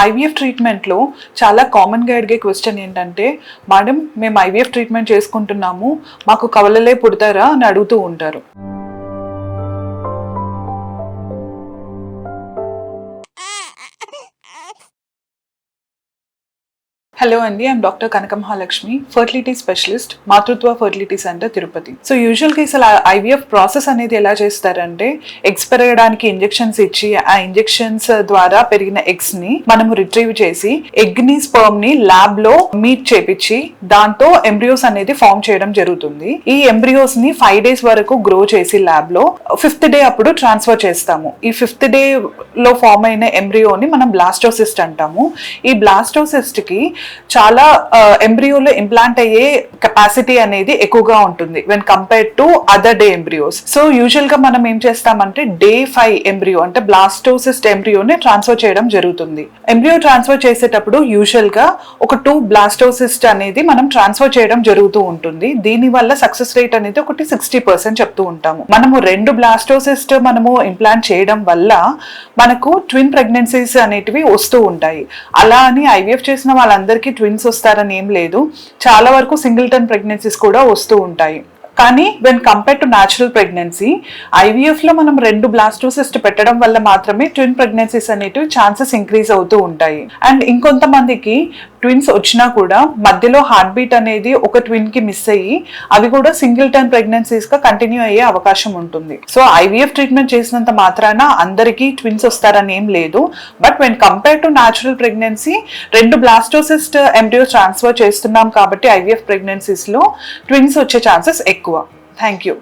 IVF ట్రీట్మెంట్లో చాలా కామన్గా అడిగే క్వశ్చన్ ఏంటంటే, మేడం మేము ఐవీఎఫ్ ట్రీట్మెంట్ చేసుకుంటున్నాము, మాకు కవలలే పుడతారా అని అడుగుతూ ఉంటారు. హలో అండి, I'm doctor Kanaka Mahalakshmi, fertility specialist, మాతృత్వ ఫర్టిలిటీ సెంటర్, తిరుపతి. సో యూజువల్గా అసలు ఐవీఎఫ్ ప్రాసెస్ అనేది ఎలా చేస్తారంటే, ఎగ్స్ పెరగడానికి ఇంజెక్షన్స్ ఇచ్చి ఆ ఇంజెక్షన్స్ ద్వారా పెరిగిన ఎగ్స్ ని మనము రిట్రీవ్ చేసి ఎగ్ ని స్పర్మ్ ని ల్యాబ్ లో మీట్ చేపించి దాంతో ఎంబ్రియోస్ అనేది ఫామ్ చేయడం జరుగుతుంది. ఈ ఎంబ్రియోస్ ని 5 days వరకు గ్రో చేసి ల్యాబ్ లో 5th day అప్పుడు ట్రాన్స్ఫర్ చేస్తాము. ఈ 5th day లో ఫామ్ అయిన ఎంబ్రియోని మనం బ్లాస్టోసిస్ట్ అంటాము. ఈ బ్లాస్టోసిస్ట్ కి చాలా ఎంబ్రియోలో ఇంప్లాంట్ అయ్యే కెపాసిటీ అనేది ఎక్కువగా ఉంటుంది when compare to other day embryos. So usual గా మనం ఏం చేస్తామంటే Day 5 ఎంబ్రియో అంటే బ్లాస్టోసిస్ట్ ఎంబ్రియోని ట్రాన్స్ఫర్ చేయడం జరుగుతుంది. ఎంబ్రియో ట్రాన్స్ఫర్ చేసేటప్పుడు యూజువల్ గా ఒక 2 బ్లాస్టోసిస్ట్ అనేది మనం ట్రాన్స్ఫర్ చేయడం జరుగుతూ ఉంటుంది. దీని వల్ల సక్సెస్ రేట్ అనేది ఒకటి 60% చెప్తూ ఉంటాము. మనము 2 బ్లాస్టోసిస్ట్ మనము ఇంప్లాంట్ చేయడం వల్ల మనకు ట్విన్ ప్రెగ్నెన్సీస్ అనేటివి వస్తూ ఉంటాయి. అలా అని ఐవీఎఫ్ చేసిన వాళ్ళందరికీ ట్విన్స్ వస్తారని ఏం లేదు. చాలా వరకు సింగిల్టన్ ప్రెగ్నెన్సీస్ కూడా వస్తూ ఉంటాయి. కానీ when compare to natural pregnancy, IVF లో మనం 2 బ్లాస్టోసిస్ట్ పెట్టడం వల్ల మాత్రమే ట్విన్ ప్రెగ్నెన్సీస్ అనేటివి ఛాన్సెస్ ఇంక్రీజ్ అవుతూ ఉంటాయి. అండ్ ఇంకొంతమందికి ట్విన్స్ వచ్చినా కూడా మధ్యలో హార్ట్ బీట్ అనేది ఒక ట్విన్ కి మిస్ అయ్యి అవి కూడా సింగిల్టన్ ప్రెగ్నెన్సీస్ గా కంటిన్యూ అయ్యే అవకాశం ఉంటుంది. సో ఐవీఎఫ్ ట్రీట్మెంట్ చేసినంత మాత్రాన అందరికీ ట్విన్స్ వస్తారని ఏం లేదు. But when compare to natural pregnancy 2 blastocyst embryo transfer చేస్తున్నాం కాబట్టి ఐవీఎఫ్ ప్రెగ్నెన్సీస్ లో ట్విన్స్ వచ్చే ఛాన్సెస్ ఎక్కువ. Thank you.